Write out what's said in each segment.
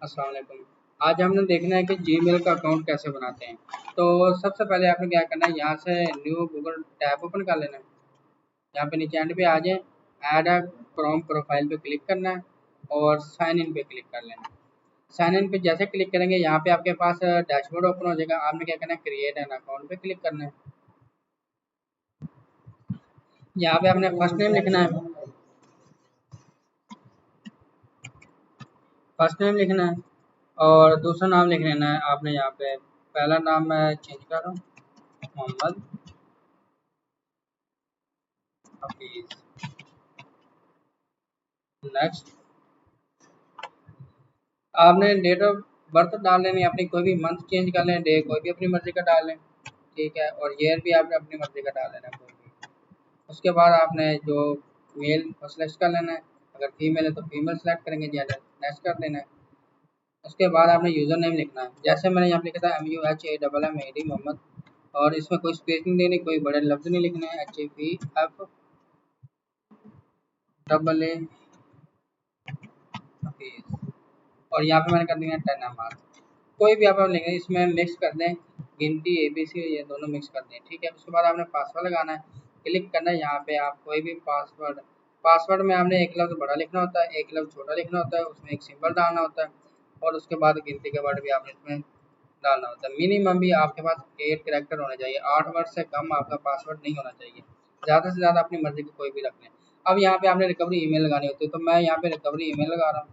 अस्सलाम वालेकुम। आज हमने देखना है कि जीमेल का अकाउंट कैसे बनाते हैं। तो सबसे पहले आपने क्या करना है, यहाँ से न्यू गूगल टैब ओपन कर लेना है। यहाँ पे नीचे एंड पे आ जाए, ऐड अ क्रोम प्रोफाइल पे क्लिक करना है और साइन इन पे क्लिक कर लेना है। साइन इन पे जैसे क्लिक करेंगे यहाँ पे आपके पास डैशबोर्ड ओपन हो जाएगा। आपने क्या करना है, क्रिएट एन अकाउंट पे क्लिक करना है। यहाँ पे आपने फर्स्ट नेम लिखना है, फर्स्ट नेम लिखना है और दूसरा नाम लिख लेना है। आपने यहाँ पे पहला नाम मैं चेंज कर रहा हूँ, मोहम्मद हफीज। नेक्स्ट आपने डेट ऑफ बर्थ डाल लेनी है, अपनी कोई भी मंथ चेंज कर लें, डे कोई भी अपनी मर्जी का डाल लें, ठीक है। और ईयर भी आपने अपनी मर्जी का डाल लेना है कोई भी। उसके बाद आपने जो मेल को सेलेक्ट कर लेना है, अगर फीमेल है तो फीमेल सेलेक्ट करेंगे, जेंडर नेक्स्ट कर देना है। उसके बाद आपने यूज़र नेम लिखना है, जैसे मैंने यहाँ पे लिखा था MUHAMMAD मोहम्मद। और इसमें कोई स्पेस नहीं देनी, कोई बड़े लफ्ज़ नहीं लिखने हैं। HAPFAA हफीज़। और यहाँ पे मैंने कर दिया 10 MR। कोई भी आप लेंगे इसमें मिक्स कर दें, गिनती ABC ये दोनों मिक्स कर दें, ठीक है। उसके बाद आपने पासवर्ड लगाना है, क्लिक करना है। यहाँ पे आप कोई भी पासवर्ड, पासवर्ड में आपने एक लफ्ज़ बड़ा लिखना होता है, एक लफ्ज़ छोटा लिखना होता है, उसमें एक सिंबल डालना होता है और उसके बाद गिनती के वर्ड भी आपने इसमें डालना होता है। मिनिमम भी आपके पास 8 कैरेक्टर होने चाहिए, 8 वर्ड से कम आपका पासवर्ड नहीं होना चाहिए। ज़्यादा से ज़्यादा अपनी मर्ज़ी की कोई भी रख लें। अब यहाँ पे आपने रिकवरी ईमेल लगानी होती है, तो मैं यहाँ पे रिकवरी ईमेल लगा रहा हूँ।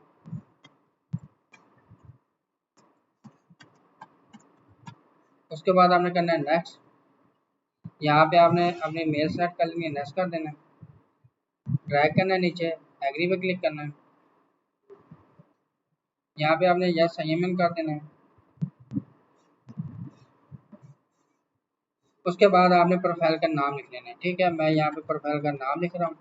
उसके बाद आपने करना है नेक्स्ट। यहाँ पे आपने अपनी मेल सेलेक्ट कर लेनी है, नेक्स्ट कर देना है। ड्रैग करना है नीचे, एग्री पे क्लिक करना है। यहाँ पे आपने यस संयमन कर देना है। उसके बाद आपने प्रोफाइल का नाम लिख लेना है, ठीक है। मैं यहाँ पे प्रोफाइल का नाम लिख रहा हूँ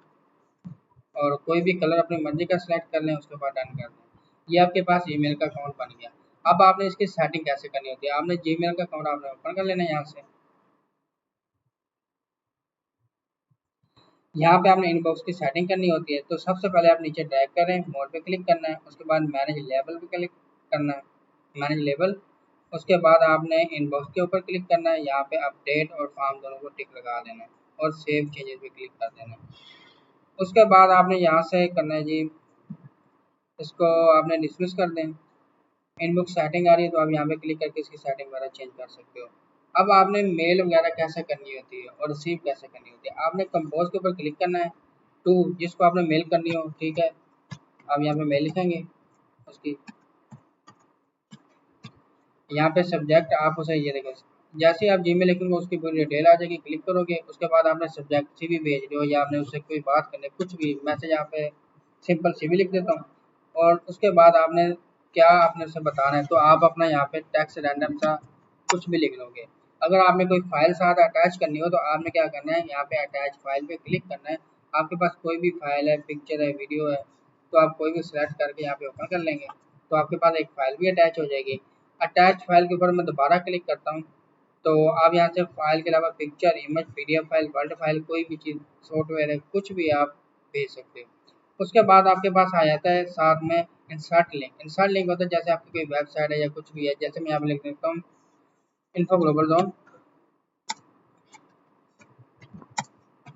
और कोई भी कलर अपनी मर्जी का सिलेक्ट कर लें, उसके बाद डन कर दें। ये आपके पास ईमेल का अकाउंट बन गया। अब आपने इसकी सेटिंग कैसे करनी होती है, आपने जीमेल का अकाउंट आपने ओपन कर लेना है। यहाँ पे आपने इनबॉक्स की सेटिंग करनी होती है। तो सबसे पहले आप नीचे ड्रैग करें, मोड पे क्लिक करना है। उसके बाद मैनेज लेबल पे क्लिक करना है, मैनेज लेबल। उसके बाद आपने इनबॉक्स के ऊपर क्लिक करना है। यहाँ पे अपडेट और फॉर्म दोनों को टिक लगा देना है और सेव चेंजेस पे क्लिक कर देना है। उसके बाद आपने यहाँ से करना है जी, इसको आपने डिसमिस कर दें। इनबॉक्स सेटिंग आ रही है तो आप यहाँ पे क्लिक करके इसकी सेटिंग वगैरह चेंज कर सकते हो। अब आपने मेल वगैरह कैसे करनी होती है और रिसीव कैसे करनी होती है, आपने कंपोज के ऊपर क्लिक करना है टू जिसको आपने मेल करनी हो, ठीक है। आप यहाँ पे मेल लिखेंगे उसकी, यहाँ पे सब्जेक्ट आप उसे ये देखो, जैसे ही आप जीमेल लिखेंगे उसकी पूरी डिटेल आ जाएगी, क्लिक करोगे। उसके बाद आपने सब्जेक्ट CV भेज रहे हो या आपने उससे कोई बात करनी है, कुछ भी मैसेज यहाँ पे सिंपल CV लिख देता हूँ। और उसके बाद आपने क्या आपने उसे बताना है, तो आप अपना यहाँ पे टेक्स्ट रैंडम सा कुछ भी लिख लोगे। अगर आपने कोई फाइल साथ अटैच करनी हो तो आपने क्या करना है, यहाँ पे अटैच फाइल पे क्लिक करना है। आपके पास कोई भी फाइल है, पिक्चर है, वीडियो है, तो आप कोई भी सिलेक्ट करके यहाँ पे ओपन कर लेंगे, तो आपके पास एक फाइल भी अटैच हो जाएगी। अटैच फाइल के ऊपर मैं दोबारा क्लिक करता हूँ, तो आप यहाँ से फाइल के अलावा picture, image, PDF file, word file, कोई भी चीज़, सॉफ्टवेयर है, कुछ भी आप भेज सकते हो। उसके बाद आपके पास आ जाता है साथ में इंसर्ट लिंक। इंसर्ट लिंक होता है जैसे आपकी कोई वेबसाइट है या कुछ भी है, जैसे मैं यहाँ पे लिख देता हूँ इन्फो ग्लोबल जोन,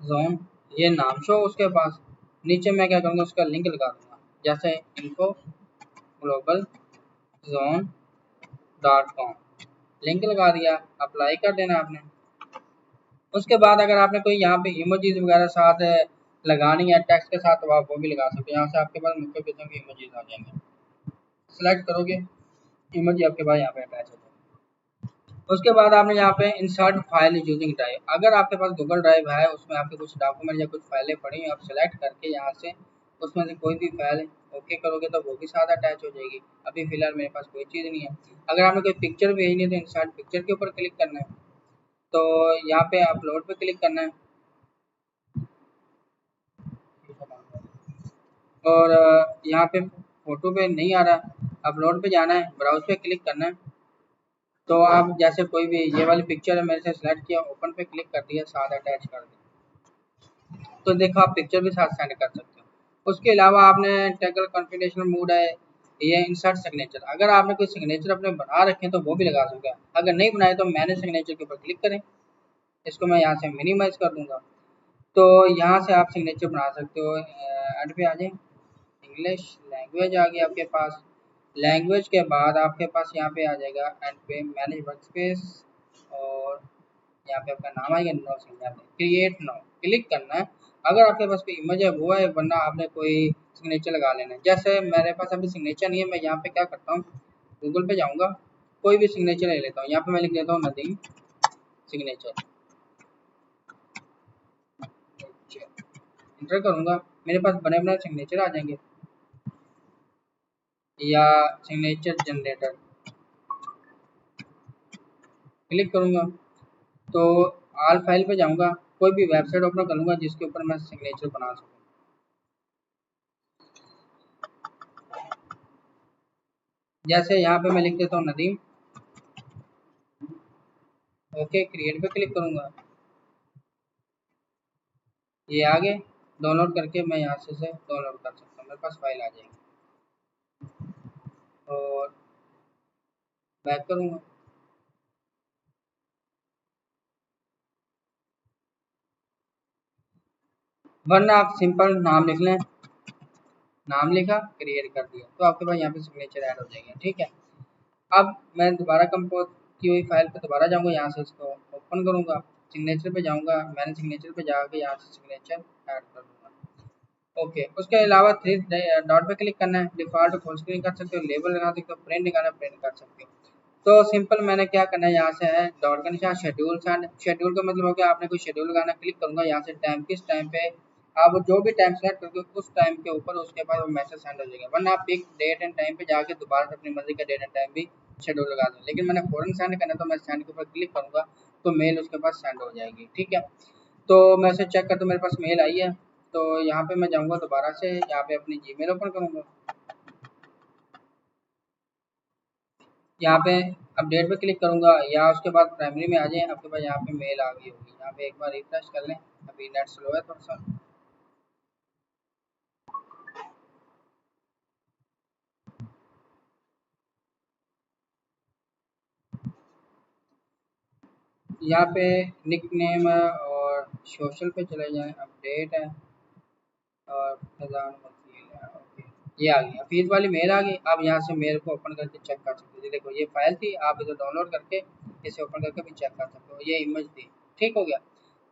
जोन ये नाम शो, उसके पास नीचे मैं क्या करूँगा, उसका लिंक लगा दूंगा, जैसे info global zone .com, link लगा दिया, अप्लाई कर देना आपने। उसके बाद अगर आपने कोई यहाँ पे इमोजीज वगैरह साथ लगानी है टेक्स्ट के साथ, तो आप वो भी लगा सकते हो। यहाँ से आपके पास मुख्य किस्म के इमोजीज आ जाएंगे, सेलेक्ट करोगे, इमोजी आपके पास यहाँ पे अटैच हो जाएगा। उसके बाद आपने यहाँ पे इंसर्ट फाइल यूजिंग ड्राइव, अगर आपके पास गूगल ड्राइव है, उसमें आपके कुछ डॉक्यूमेंट या कुछ फाइलें पड़ी हैं, आप सेलेक्ट करके यहाँ से उसमें से कोई भी फाइल ओके करोगे तो वो भी साथ अटैच हो जाएगी। अभी फिलहाल मेरे पास कोई चीज़ नहीं है। अगर आपने कोई पिक्चर भेजनी है तो इंसर्ट पिक्चर के ऊपर क्लिक करना है, तो यहाँ पे अपलोड पे क्लिक करना है और यहाँ पे फोटो पे नहीं आ रहा, अपलोड पे जाना है, ब्राउज पे क्लिक करना है। तो आप जैसे कोई भी ये वाली पिक्चर है, मेरे से सिलेक्ट किया, ओपन पे क्लिक कर दिया, साथ अटैच कर दिया, तो देखो आप पिक्चर भी साथ सेंड कर सकते हो। उसके अलावा आपने टैगल कॉन्फ़िगरेशन मोड है, ये इंसर्ट सिग्नेचर, अगर आपने कोई सिग्नेचर अपने बना रखे हैं तो वो भी लगा सकते हैं, अगर नहीं बनाए तो मैनेज सिग्नेचर के ऊपर क्लिक करें। इसको मैं यहाँ से मिनिमाइज कर दूंगा। तो यहाँ से आप सिग्नेचर बना सकते हो। एड पे आ जाए, इंग्लिश लैंग्वेज आ गई आपके पास। लैंग्वेज के बाद आपके पास यहाँ पे आ जाएगा एंड पे मैनेज वर्क स्पेस, और यहाँ पे आपका नाम आएगा, no signature, create now click करना है। अगर आपके पास कोई इमेज है वो है, वरना आपने कोई सिग्नेचर लगा लेना है। जैसे मेरे पास अभी सिग्नेचर नहीं है, मैं यहाँ पे क्या करता हूँ, गूगल पे जाऊँगा, कोई भी सिग्नेचर ले लेता हूँ। यहाँ पे मैं लिख देता हूँ नदीम सिग्नेचर, इंटर करूँगा, मेरे पास बने बनाए सिग्नेचर आ जाएंगे। या सिग्नेचर जनरेटर क्लिक करूँगा तो ऑल फाइल पे जाऊँगा, कोई भी वेबसाइट ओपन करूँगा जिसके ऊपर मैं सिग्नेचर बना सकूँ। जैसे यहाँ पे मैं लिख देता हूँ नदीम, ओके क्रिएट पे क्लिक करूँगा, ये आगे डाउनलोड करके मैं यहाँ से डाउनलोड कर सकता हूँ, मेरे पास फाइल आ जाएगी। और बैक करूँगा, वरना आप सिंपल नाम लिख लें, नाम लिखा क्रिएट कर दिया, तो आपके पास यहाँ पे सिग्नेचर ऐड हो जाएंगे। ठीक है, अब मैं दोबारा कंपोज की हुई फाइल पे दोबारा जाऊँगा, यहाँ से इसको ओपन करूँगा, सिग्नेचर पे जाऊँगा, मैंने सिग्नेचर पे जाके यहाँ से सिग्नेचर ऐड कर दूँगा। ओके, उसके अलावा थ्री डॉट पे क्लिक करना है, डिफ़ॉल्ट फुल स्क्रीन कर सकते हो, लेबल लगा सकते हो, प्रिंट निकालना प्रिंट कर सकते हो। तो सिंपल मैंने क्या करना है, यहाँ से है डॉट का निशान, शेड्यूल सेंड, शेड्यूल का मतलब हो गया आपने कोई शेड्यूल लगाना, क्लिक करूँगा, यहाँ से टाइम, किस टाइम पे आप जो भी टाइम सेलेक्ट करके उस टाइम के ऊपर उसके बाद वो मैसेज सेंड हो जाएगा। वरना आप पिक डेट एंड टाइम पे जाके दोबारा से अपनी मर्जी का डेट एंड टाइम भी शेड्यूल लगा दें, लेकिन मैंने फौरन सेंड करना तो मैं सेंड के ऊपर क्लिक करूँगा तो मेल उसके पास सेंड हो जाएगी। ठीक है, तो मैं उसे चेक करता हूँ, मेरे पास मेल आई है, तो यहाँ पे मैं जाऊँगा दोबारा से, यहाँ पे अपनी जीमेल ओपन करूँगा, यहाँ पे अपडेट पे क्लिक करूँगा, या उसके बाद प्राइमरी में आ जाए, आपके पास यहाँ पे मेल आ गई होगी। यहाँ पे एक बार रिफ्रेश कर लें, अभी नेट स्लो है थोड़ा सा। यहाँ पे निक नेम है और सोशल पे चले जाएं, अपडेट है और फैजान वकील है। ओके, ये आ गई फीस वाली मेल आ गई। आप यहाँ से मेल को ओपन करके चेक कर सकते हो, देखो ये फाइल थी, आप इसे डाउनलोड करके इसे ओपन करके भी चेक कर सकते हो, ये इमेज थी। ठीक हो गया,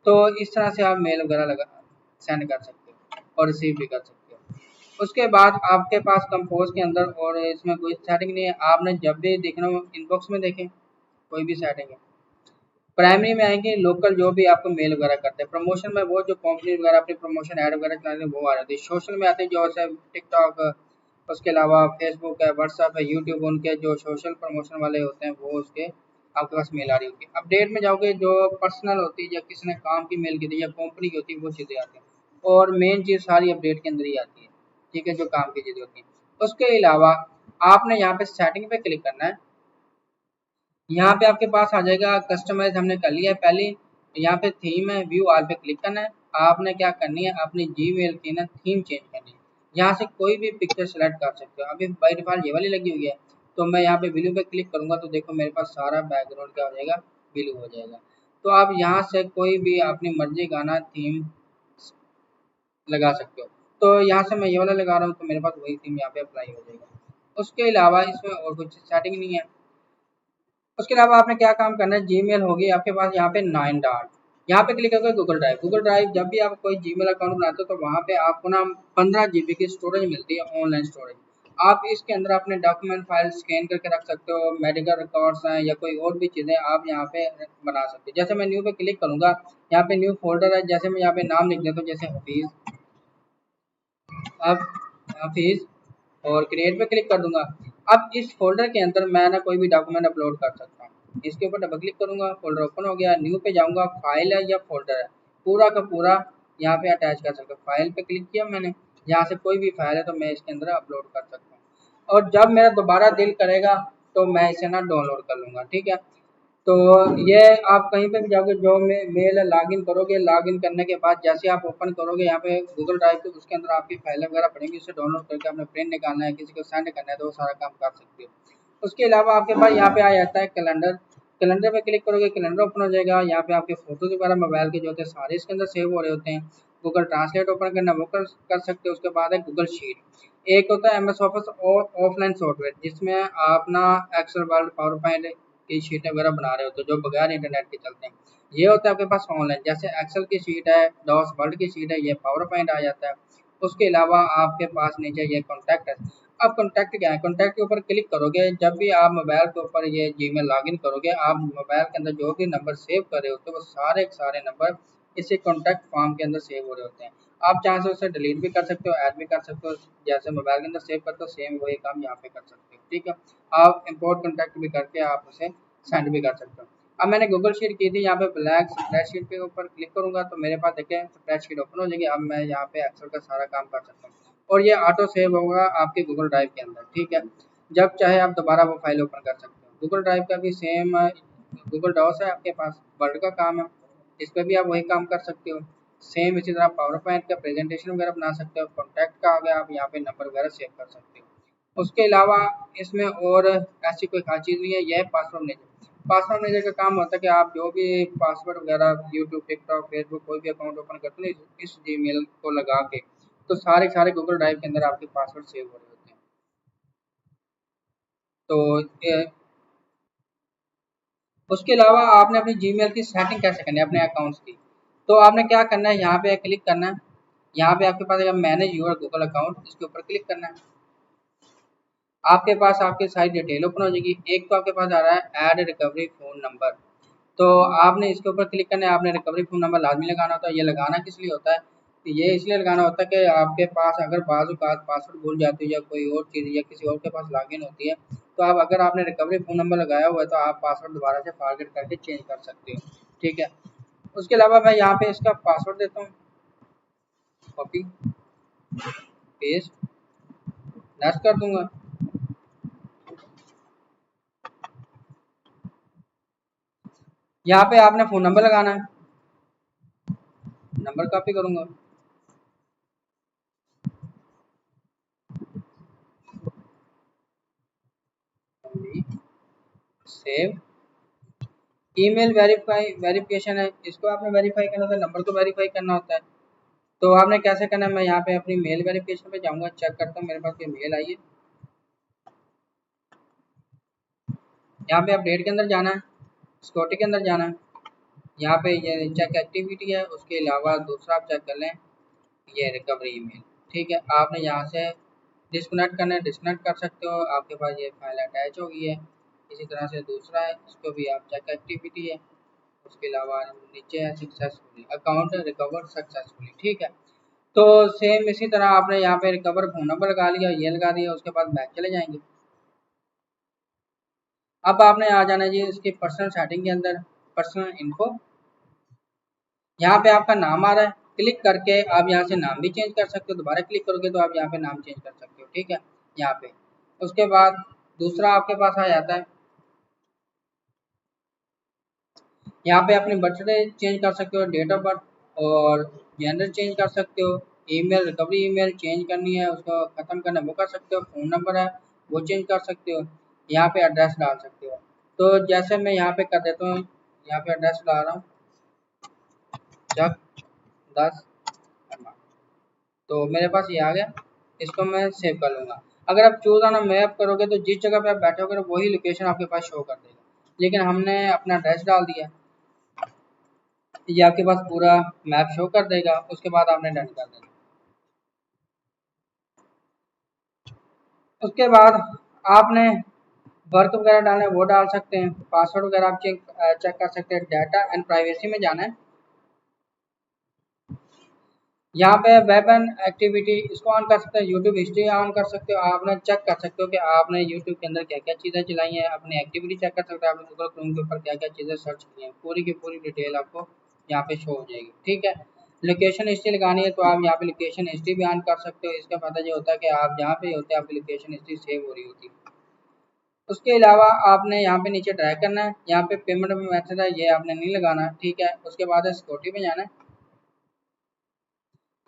तो इस तरह से आप मेल वगैरह लगा सेंड कर सकते हो और रिसीव भी कर सकते हो। उसके बाद आपके पास कंपोज के अंदर और इसमें कोई सेटिंग नहीं है, आपने जब भी देखना हो इनबॉक्स में देखें, कोई भी सेटिंग है। प्राइमरी में आएंगे लोकल जो भी आपको मेल वगैरह करते हैं, प्रमोशन में वो जो कंपनी वगैरह अपनी प्रमोशन ऐड वगैरह चलाते हैं वो आ जाती है। सोशल में आते हैं जो है टिकटॉक, उसके अलावा फेसबुक है, व्हाट्सअप है, यूट्यूब, उनके जो सोशल प्रमोशन वाले होते हैं वो उसके आपके पास मेल आ रही होगी। अपडेट में जाओगे जो पर्सनल होती है या किसी ने काम की मेल की थी या कंपनी की होती है वो चीज़ें आती हैं, और मेन चीज़ सारी अपडेट के अंदर ही आती है। ठीक है, जो काम की चीज़ें होती हैं। उसके अलावा आपने यहाँ पे सेटिंग पे क्लिक करना है, यहाँ पे आपके पास आ जाएगा कस्टमाइज, हमने कर लिया है पहले। यहाँ पे थीम है, व्यू ऑल पे क्लिक करना है। आपने क्या करनी है, अपनी जीमेल की ना थीम चेंज करनी है। यहाँ से कोई भी पिक्चर सेलेक्ट कर सकते हो, अभी बाई डिफॉल्ट ये वाली लगी हुई है, तो मैं यहाँ पे ब्लू पे क्लिक करूंगा तो देखो मेरे पास सारा बैकग्राउंड क्या हो जाएगा, ब्लू हो जाएगा। तो आप यहाँ से कोई भी अपनी मर्जी गाना थीम लगा सकते हो। तो यहाँ से मैं ये वाला लगा रहा हूँ तो मेरे पास वही थीम यहाँ पे अप्लाई हो जाएगा। उसके अलावा इसमें और कुछ सेटिंग नहीं है। उसके अलावा आपने क्या काम करना है, जीमेल होगी आपके पास, यहाँ पे 9 डॉट, यहाँ पे क्लिक करके गूगल ड्राइव। गूगल ड्राइव जब भी आप कोई जीमेल अकाउंट बनाते हो तो वहाँ पे आपको ना 15 GB की स्टोरेज मिलती है, ऑनलाइन स्टोरेज। आप इसके अंदर अपने डॉक्यूमेंट फाइल स्कैन करके रख सकते हो, मेडिकल रिकॉर्ड्स हैं या कोई और भी चीज़ें आप यहाँ पे बना सकते हो। जैसे मैं न्यू पे क्लिक करूँगा, यहाँ पे न्यू फोल्डर है, जैसे मैं यहाँ पे नाम लिख देता हूँ, जैसे हफीज़, अब हफीज़, और क्रिएट पे क्लिक कर दूंगा। अब इस फोल्डर के अंदर मैं ना कोई भी डॉक्यूमेंट अपलोड कर सकता हूँ। इसके ऊपर डबल क्लिक करूंगा, फोल्डर ओपन हो गया। न्यू पे जाऊंगा, फाइल है या फोल्डर है, पूरा का पूरा यहाँ पे अटैच कर सकता हूँ। फाइल पे क्लिक किया मैंने, यहाँ से कोई भी फाइल है तो मैं इसके अंदर अपलोड कर सकता हूँ, और जब मेरा दोबारा दिल करेगा तो मैं इसे ना डाउनलोड कर लूँगा। ठीक है, तो ये आप कहीं पे भी जाओगे, जो मेल लॉगिन करोगे, लॉगिन करने के बाद जैसे आप ओपन करोगे यहाँ पे गूगल ड्राइव, तो उसके अंदर आपकी फाइलें वगैरह पड़ेंगी, उसे डाउनलोड करके आपने प्रिंट निकालना है, किसी को सेंड करना है, तो वो सारा काम कर सकते हो। उसके अलावा आपके पास यहाँ पे आ जाता है कैलेंडर। कैलेंडर पे क्लिक करोगे, कैलेंडर ओपन हो जाएगा। यहाँ पे आपके फोटोज वगैरह मोबाइल के जो होते हैं सारे इसके अंदर सेव हो रहे होते हैं। गूगल ट्रांसलेट ओपन करना, वो कर सकते हो। उसके बाद है गूगल शीट। एक होता है एमएस ऑफिस ऑफलाइन सॉफ्टवेयर, जिसमें आप ना एक्सेल वर्ड पावर पॉइंट की शीटें वगैरह बना रहे होते हो, जो बगैर इंटरनेट के चलते हैं। ये होता है आपके पास ऑनलाइन, जैसे एक्सेल की शीट है, डॉस वर्ड की शीट है, ये पावर पॉइंट आ जाता है। उसके अलावा आपके पास नीचे ये कॉन्टैक्ट है। अब कॉन्टैक्ट क्या है, कॉन्टैक्ट के ऊपर क्लिक करोगे, जब भी आप मोबाइल के ऊपर ये जीमेल लॉगिन करोगे, आप मोबाइल के अंदर जो भी नंबर सेव कर रहे होते हो, वो सारे के सारे नंबर इसी कॉन्टैक्ट फॉर्म के अंदर सेव हो रहे होते हैं। आप चाहे तो उसे डिलीट भी कर सकते हो, ऐड भी कर सकते हो। जैसे मोबाइल के अंदर सेव करते हो, सेम वही काम यहाँ पे कर सकते हो। ठीक है, आप इम्पोर्ट कॉन्टैक्ट भी करके आप उसे सेंड भी कर सकते हो। अब मैंने गूगल शीट की थी, यहाँ पे ब्लैक स्प्रेडशीट के ऊपर क्लिक करूंगा तो मेरे पास देखें स्प्रेडशीट ओपन हो जाएगी। अब मैं यहाँ पे एक्सेल का सारा काम कर सकता हूँ, और ये ऑटो सेव होगा आपके गूगल ड्राइव के अंदर। ठीक है, जब चाहे आप दोबारा वो फाइल ओपन कर सकते हो। गूगल ड्राइव का भी सेम गूगल डॉस है आपके पास, वर्ड का काम है, इस पर भी आप वही काम कर सकते हो। सेम इसी तरह पावर पॉइंट का प्रेजेंटेशन वगैरह बना सकते हो। कॉन्टैक्ट का आ गया, आप यहाँ पे नंबर वगैरह सेव कर सकते हो। उसके अलावा इसमें और ऐसी कोई खास चीज़ नहीं है। यह पासवर्ड मैनेजर, पासवर्ड मैनेजर का काम होता है कि आप जो भी पासवर्ड वगैरह यूट्यूब, टिकटॉक, फेसबुक कोई भी अकाउंट ओपन करते हो इस जीमेल को लगा के, तो सारे के सारे गूगल ड्राइव के अंदर आपके पासवर्ड सेव हो रहे होते हैं। तो उसके अलावा आपने अपनी जीमेल की सेटिंग कैसे करनी है अपने अकाउंट्स की, तो आपने क्या करना है, यहाँ पे क्लिक करना है। यहाँ पे आपके पास मैनेज योर गूगल अकाउंट, इसके ऊपर क्लिक करना है। आपके पास आपके सारी डिटेल ओपन हो जाएगी। एक तो आपके पास आ रहा है ऐड रिकवरी फ़ोन नंबर, तो आपने इसके ऊपर क्लिक करना है। आपने रिकवरी फ़ोन नंबर लाजमी लगाना होता है। ये लगाना किस लिए होता है, तो ये इसलिए लगाना होता है कि आपके पास अगर बाज़ औक़ात पासवर्ड भूल जाते हो या कोई और चीज़ या किसी और के पास लॉगिन होती है, तो आप अगर आपने रिकवरी फ़ोन नंबर लगाया हुआ है तो आप पासवर्ड दोबारा से फॉरगेट करके चेंज कर सकते हो। ठीक है, उसके अलावा मैं यहाँ पे इसका पासवर्ड देता हूँ, कॉपी पेस्ट नेक्स्ट कर दूंगा। यहाँ पे आपने फ़ोन नंबर लगाना है, नंबर कॉपी करूंगा, सेव। ईमेल वेरिफिकेशन है, इसको आपने वेरीफाई करना होता है, नंबर को वेरीफाई करना होता है। तो आपने कैसे करना है, मैं यहाँ पे अपनी मेल वेरिफिकेशन पे जाऊँगा, चेक करता हूँ मेरे पास कोई मेल आई है। यहाँ पे अपडेट के अंदर जाना है, सिक्योरिटी के अंदर जाना है। यहाँ पे ये चेक एक्टिविटी है, उसके अलावा दूसरा आप चेक कर लें, ये रिकवरी ईमेल। ठीक है, आपने यहाँ से डिस्कनेक्ट करना है, डिस्कनेक्ट कर सकते हो। आपके पास ये फाइल अटैच हो गई है। इसी तरह से दूसरा है, इसको भी आप चेक एक्टिविटी है। उसके अलावा नीचे है सक्सेसफुली अकाउंट रिकवर सक्सेसफुली। ठीक है, तो सेम इसी तरह आपने यहाँ पे रिकवर फोन नंबर लगा लिया, ये लगा दिया, उसके बाद बैक चले जाएंगे। अब आपने आ जाना जी इसकी पर्सनल सेटिंग के अंदर, पर्सनल इन्फो। यहाँ पे आपका नाम आ रहा है, क्लिक करके आप यहाँ से नाम भी चेंज कर सकते हो। दोबारा क्लिक करोगे तो आप यहाँ पे नाम चेंज कर सकते हो। ठीक है, यहाँ पे उसके बाद दूसरा आपके पास आ जाता है, यहाँ पे अपनी बर्थडे चेंज कर सकते हो, डेट ऑफ बर्थ और जेंडर चेंज कर सकते हो। ईमेल रिकवरी ईमेल चेंज करनी है, उसको ख़त्म करना है वो कर सकते हो। फ़ोन नंबर है वो चेंज कर सकते हो। यहाँ पे एड्रेस डाल सकते हो। तो जैसे मैं यहाँ पे कर देता हूँ, यहाँ पे एड्रेस डाल रहा हूँ, चक 10 तो मेरे पास ये आ गया। इसको मैं सेव कर लूँगा। अगर आप चूज़ ऑन अ मैप करोगे तो जिस जगह पे आप बैठे होगे वही लोकेशन आपके पास शो कर देगा, लेकिन हमने अपना एड्रेस डाल दिया, ये आपके पास पूरा मैप शो कर देगा। उसके बाद आपने डन कर देना। उसके बाद आपने वर्क वगैरह डालना है वो डाल सकते हैं, पासवर्ड वगैरह आप चेक कर सकते हैं। डाटा एंड प्राइवेसी में जाना है, यहाँ पे वेब एंड एक्टिविटी इसको ऑन कर सकते हैं। यूट्यूब हिस्ट्री ऑन कर सकते हो, आपने चेक कर सकते हो कि आपने यूट्यूब के अंदर क्या क्या चीज़ें चलाई हैं। अपनी एक्टिविटी चेक कर सकते हो, आपने गूगल क्रोम के ऊपर क्या क्या चीज़ें सर्च की हैं, पूरी की पूरी डिटेल आपको यहाँ पे शो हो जाएगी। ठीक है, लोकेशन हिस्ट्री लगानी है तो आप यहाँ पे लोकेशन हिस्ट्री भी ऑन कर सकते हो। इसका फायदा ये होता है कि आप जहाँ पे होते हैं आपकी लोकेशन हिस्ट्री सेव हो रही होती है। उसके अलावा आपने यहाँ पे नीचे ड्रैग करना है, यहाँ पे पेमेंट मेथड है ये आपने नहीं लगाना, ठीक है। उसके बाद सिक्योरिटी में जाना है।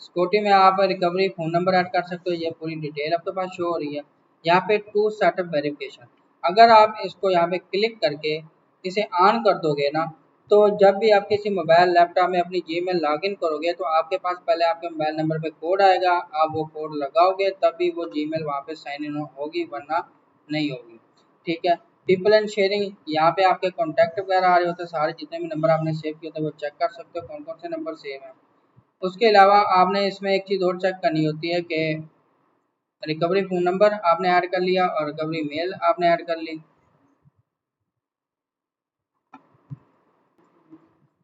सिक्योरिटी में आप रिकवरी फ़ोन नंबर ऐड कर सकते हो, ये पूरी डिटेल आपके पास शो हो रही है। यहाँ पे टू सेटअप वेरिफिकेशन, अगर आप इसको यहाँ पे क्लिक करके इसे ऑन कर दोगे ना, तो जब भी आप किसी मोबाइल लैपटॉप में अपनी जीमेल लॉगिन करोगे तो आपके पास पहले आपके मोबाइल नंबर पे कोड आएगा, आप वो कोड लगाओगे तभी वो जीमेल वहाँ पे साइन इन होगी, वरना नहीं होगी, ठीक है। पीपल एंड शेयरिंग, यहाँ पे आपके कॉन्टैक्ट वगैरह आ रहे होते हैं, सारे जितने भी नंबर आपने सेव किए होते हैं वो चेक कर सकते हो कौन कौन से नंबर सेव हैं। उसके अलावा आपने इसमें एक चीज़ और चेक करनी होती है कि रिकवरी फ़ोन नंबर आपने ऐड कर लिया और रिकवरी मेल आपने ऐड कर ली।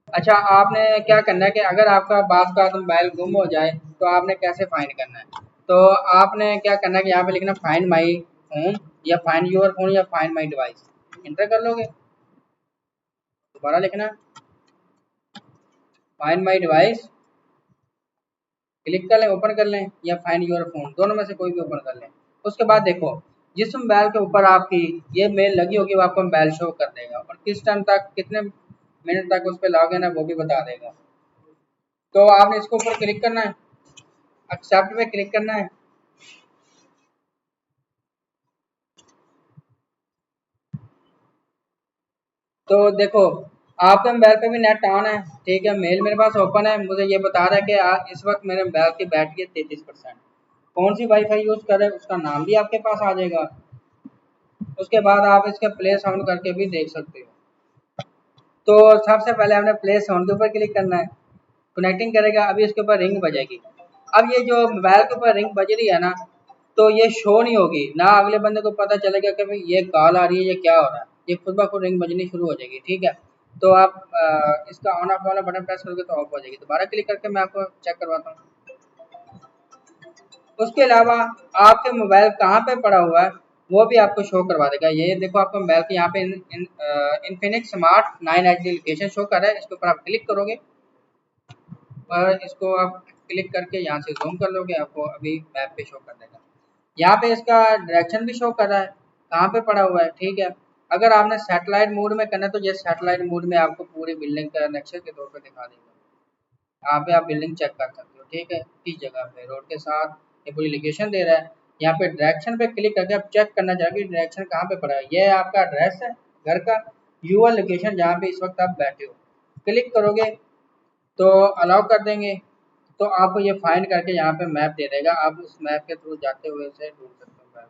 अच्छा, आपने क्या करना है कि अगर आपका बाज़ का मोबाइल गुम हो जाए तो आपने कैसे फाइंड करना है। तो आपने क्या करना है कि यहाँ पे लिखना फाइंड माई फ़ोन या फाइंड योर फ़ोन या फाइंड माई डिवाइस, इंटर कर लोगे। दोबारा लिखना फाइंड माई डिवाइस, क्लिक कर लें, ओपन कर लें, या फाइंड योर फ़ोन, दोनों में से कोई भी ओपन कर लें। उसके बाद देखो जिस मोबाइल के ऊपर आपकी ये मेल लगी होगी वो आपको मोबाइल शो कर देगा और किस टाइम तक कितने मिनट तक उस पर लॉगिन है वो भी बता देगा। तो आपने इसके ऊपर क्लिक करना है, एक्सेप्ट पे क्लिक करना है। तो देखो आपके मोबाइल पे भी नेट ऑन है, ठीक है, मेल मेरे पास ओपन है, मुझे ये बता रहा है कि इस वक्त मेरे मोबाइल की बैटरी है 33%। कौन सी वाईफाई यूज़ कर रहे हैं उसका नाम भी आपके पास आ जाएगा। उसके बाद आप इसके प्ले साउंड करके भी देख सकते हो। तो सबसे पहले आपने प्ले साउंड के ऊपर क्लिक करना है, कनेक्टिंग करेगा, अभी इसके ऊपर रिंग बजेगी। अब ये जो मोबाइल के ऊपर रिंग बज रही है ना, तो ये शो नहीं होगी ना, अगले बंदे को पता चलेगा कि भाई ये कॉल आ रही है, ये क्या हो रहा है, ये खुद ब खुद रिंग बजनी शुरू हो जाएगी, ठीक है। तो आप इसका ऑन ऑफ वाला बटन प्रेस करोगे तो ऑफ हो जाएगी। दोबारा क्लिक करके मैं आपको चेक करवाता हूँ। उसके अलावा आपके मोबाइल कहाँ पे पड़ा हुआ है वो भी आपको शो करवा देगा। ये देखो आपका मोबाइल के यहाँ पे Infinix smart 9 HD location show कर रहा है, इसके ऊपर आप क्लिक करोगे और इसको आप क्लिक करके यहाँ से जूम कर लोगे, आपको अभी मैप पे शो कर देगा। यहाँ पे इसका डायरेक्शन भी शो कर रहा है कहाँ पे पड़ा हुआ है, ठीक है। अगर आपने सैटेलाइट मोड में करना है तो ये सैटेलाइट मोड में आपको पूरी बिल्डिंग का नक्शे के तौर पे दिखा देगा। यहाँ पे आप बिल्डिंग चेक कर सकते हो, ठीक है, किस जगह पे रोड के साथ ये पूरी लोकेशन दे रहा है। यहाँ पे डायरेक्शन पे क्लिक करके आप चेक करना चाहिए डायरेक्शन कहाँ पे पड़ा है। ये आपका एड्रेस है घर का, यूआर लोकेशन जहाँ पे इस वक्त आप बैठे हो। क्लिक करोगे तो अलाउ कर देंगे, तो आपको ये फाइंड करके यहाँ पे मैप दे देगा, आप उस मैप के थ्रू जाते हुए इसे ढूंढ सकते हो मैप।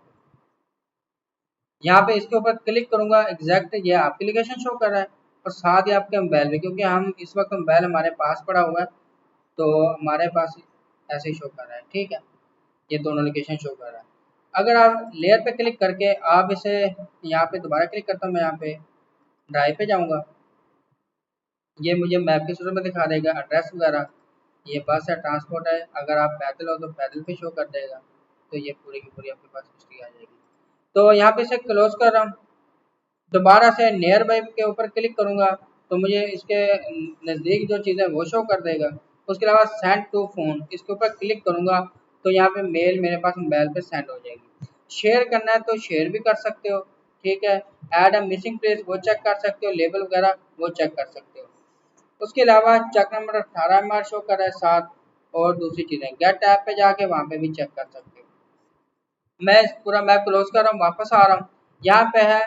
यहाँ पे इसके ऊपर क्लिक करूंगा, एग्जैक्ट ये आपकी लोकेशन शो कर रहा है और साथ ही आपके मोबाइल में, क्योंकि हम इस वक्त मोबाइल हमारे पास पड़ा हुआ है तो हमारे पास ऐसे ही शो कर रहा है, ठीक है। ये दोनों लोकेशन शो कर रहा है। अगर आप लेयर पे क्लिक करके आप इसे यहाँ पे दोबारा क्लिक करता हूँ, मैं यहाँ पे ड्राइव पे जाऊँगा, ये मुझे मैप के सूरत में दिखा देगा एड्रेस वगैरह। ये बस है, ट्रांसपोर्ट है, अगर आप पैदल हो तो पैदल पे शो कर देगा। तो ये पूरी की पूरी आपके पास हिस्ट्री आ जाएगी। तो यहाँ पे इसे क्लोज कर रहा हूँ, दोबारा से नियर बाई के ऊपर क्लिक करूँगा तो मुझे इसके नज़दीक जो चीज़ें वो शो कर देगा। उसके अलावा सेंड टू फ़ोन, इसके ऊपर क्लिक करूँगा तो यहाँ पे मेल मेरे पास मोबाइल पे सेंड हो जाएगी। शेयर करना है तो शेयर भी कर सकते हो, ठीक है। ऐड अ मिसिंग प्लेस वो चेक कर सकते हो, लेबल वगैरह वो चेक कर सकते हो। उसके अलावा चेक नंबर 18 शो कर रहा है साथ, और दूसरी चीज़ें गेट ऐप पे जाके वहाँ पे भी चेक कर सकते हो। मैं पूरा मैप क्लोज कर रहा हूँ, वापस आ रहा हूँ। यहाँ पे है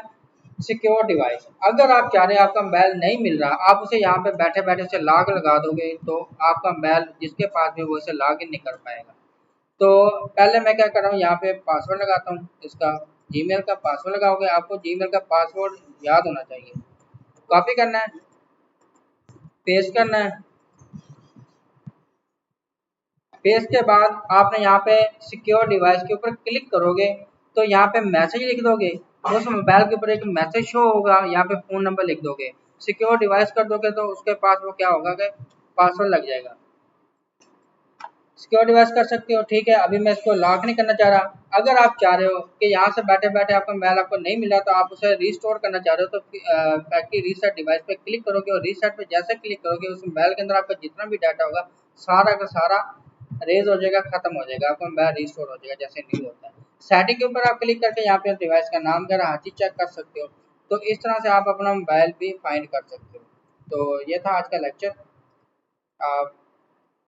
सिक्योर डिवाइस, अगर आप चाह रहे हैं आपका मोबाइल नहीं मिल रहा, आप उसे यहाँ पे बैठे बैठे से लॉक लगा दोगे तो आपका मोबाइल जिसके पास भी वो इसे लॉग इन नहीं कर पाएगा। तो पहले मैं क्या कर रहा हूँ, यहाँ पे पासवर्ड लगाता हूँ इसका, जीमेल का पासवर्ड लगाओगे, आपको जीमेल का पासवर्ड याद होना चाहिए। कॉपी करना है, पेस्ट करना है, पेज के बाद आपने यहाँ पे सिक्योर डिवाइस के ऊपर क्लिक करोगे तो यहाँ पे मैसेज लिख दोगे, उस मोबाइल के ऊपर एक मैसेज शो होगा, यहाँ पे फ़ोन नंबर लिख दोगे, सिक्योर डिवाइस कर दोगे तो उसके पास वो क्या होगा कि पासवर्ड लग जाएगा। सिक्योर डिवाइस कर सकते हो, ठीक है। अभी मैं इसको लॉक नहीं करना चाह रहा। अगर आप चाह रहे हो कि यहाँ से बैठे बैठे आपका मोबाइल आपको नहीं मिला तो आप उसे रिस्टोर करना चाह रहे हो तो फैक्ट्री रीसेट डिवाइस पे क्लिक करोगे और रीसेट पे जैसे क्लिक करोगे उस मोबाइल के अंदर आपका जितना भी डाटा होगा सारा का सारा रेज हो जाएगा, खत्म हो जाएगा, आपका मोबाइल रिस्टोर हो जाएगा जैसे न्यू होता है। सेटिंग के ऊपर आप क्लिक करके यहाँ पे डिवाइस का नाम वगैरह हर चीज चेक कर सकते हो। तो इस तरह से आप अपना मोबाइल भी फाइंड कर सकते हो। तो ये था आज का लेक्चर। आप